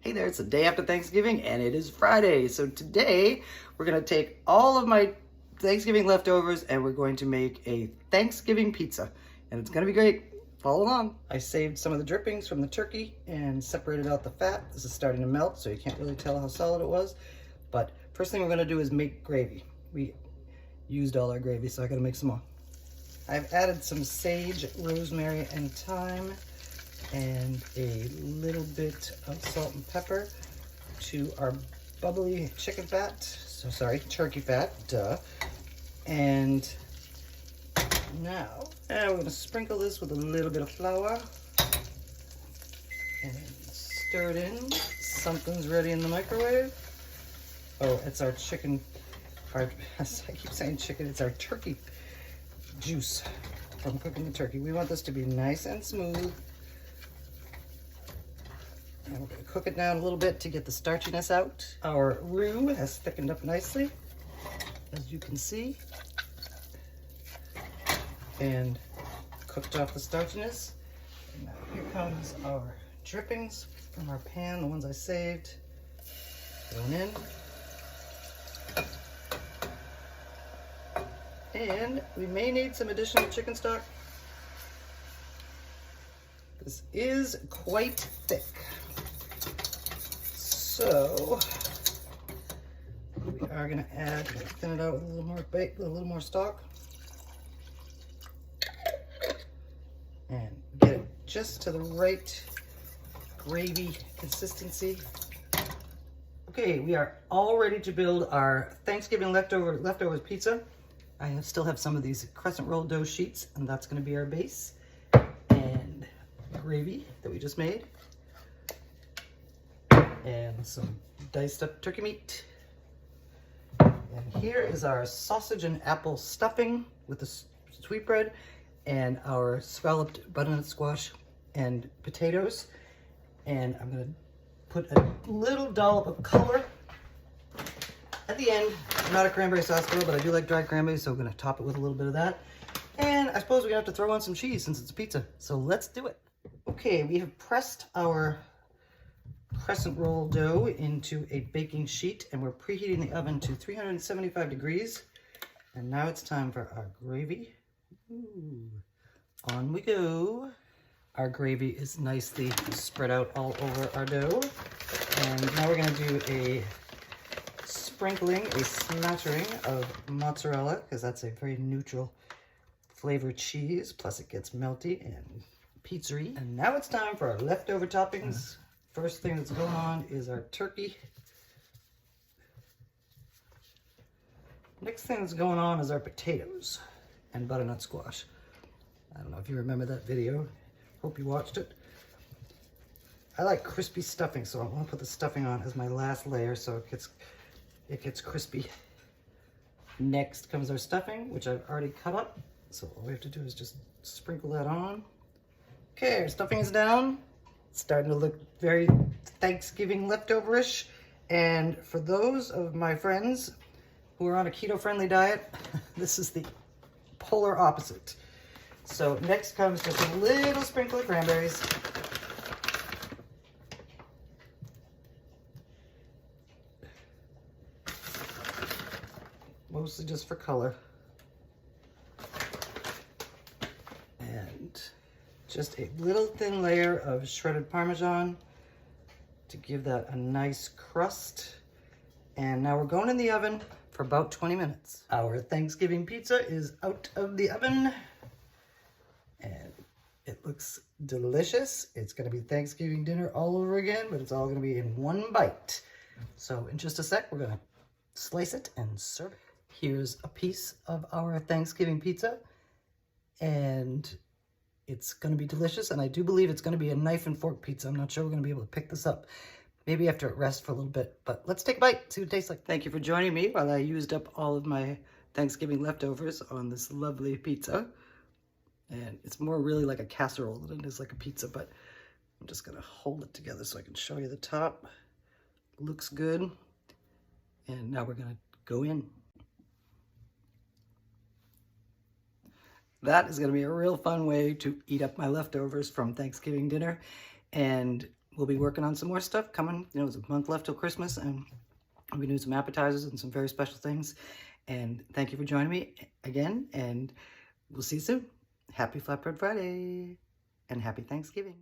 Hey there, it's the day after Thanksgiving and it is Friday. So today we're going to take all of my Thanksgiving leftovers and we're going to make a Thanksgiving pizza. And it's going to be great. Follow along. I saved some of the drippings from the turkey and separated out the fat. This is starting to melt, so you can't really tell how solid it was. But first thing we're going to do is make gravy. We used all our gravy, so I got to make some more. I've added some sage, rosemary, and thyme, and a little bit of salt and pepper to our bubbly chicken fat, turkey fat, duh. And now we're gonna sprinkle this with a little bit of flour and stir it in. Something's ready in the microwave. Oh, it's our chicken, I keep saying chicken, it's our turkey juice from cooking the turkey. We want this to be nice and smooth. And we're going to cook it down a little bit to get the starchiness out. Our roux has thickened up nicely, as you can see, and cooked off the starchiness. And now here comes our drippings from our pan, the ones I saved, going in. And we may need some additional chicken stock. This is quite thick. So we are going to add, thin it out with a little more bait, with a little more stock, and get it just to the right gravy consistency. Okay, we are all ready to build our Thanksgiving leftovers pizza. I still have some of these crescent roll dough sheets, and that's going to be our base, and gravy that we just made, and some diced up turkey meat. And here is our sausage and apple stuffing with the sweetbread, and our scalloped butternut squash and potatoes. And I'm going to put a little dollop of color at the end. I'm not a cranberry sauce girl, but I do like dried cranberries, so I'm going to top it with a little bit of that. And I suppose we're going to have to throw on some cheese since it's a pizza. So let's do it. Okay, we have pressed our crescent roll dough into a baking sheet, and we're preheating the oven to 375 degrees. And now it's time for our gravy. Ooh, on we go. Our gravy is nicely spread out all over our dough. And now we're going to do a sprinkling, a smattering of mozzarella, because that's a very neutral flavored cheese, plus it gets melty and pizzery. And now it's time for our leftover toppings. First thing that's going on is our turkey. Next thing that's going on is our potatoes and butternut squash. I don't know if you remember that video. Hope you watched it. I like crispy stuffing, so I want to put the stuffing on as my last layer so it gets crispy. Next comes our stuffing, which I've already cut up. So all we have to do is just sprinkle that on. Okay, our stuffing is down. It's starting to look very Thanksgiving leftover-ish. And for those of my friends who are on a keto-friendly diet, this is the polar opposite. So next comes just a little sprinkle of cranberries. Mostly just for color. And just a little thin layer of shredded Parmesan to give that a nice crust. And now we're going in the oven for about 20 minutes. Our Thanksgiving pizza is out of the oven. And it looks delicious. It's going to be Thanksgiving dinner all over again, but it's all going to be in one bite. So in just a sec, we're going to slice it and serve it. Here's a piece of our Thanksgiving pizza, and it's going to be delicious, and I do believe it's going to be a knife and fork pizza. I'm not sure we're going to be able to pick this up. Maybe after it rests for a little bit, but let's take a bite, see what it tastes like. Thank you for joining me while I used up all of my Thanksgiving leftovers on this lovely pizza. And it's more really like a casserole than it is like a pizza, but I'm just going to hold it together so I can show you the top. Looks good. And now we're going to go in. That is going to be a real fun way to eat up my leftovers from Thanksgiving dinner. And we'll be working on some more stuff coming. You know, there's a month left till Christmas, and I'll be doing some appetizers and some very special things. And thank you for joining me again, and we'll see you soon. Happy Flatbread Friday, and happy Thanksgiving.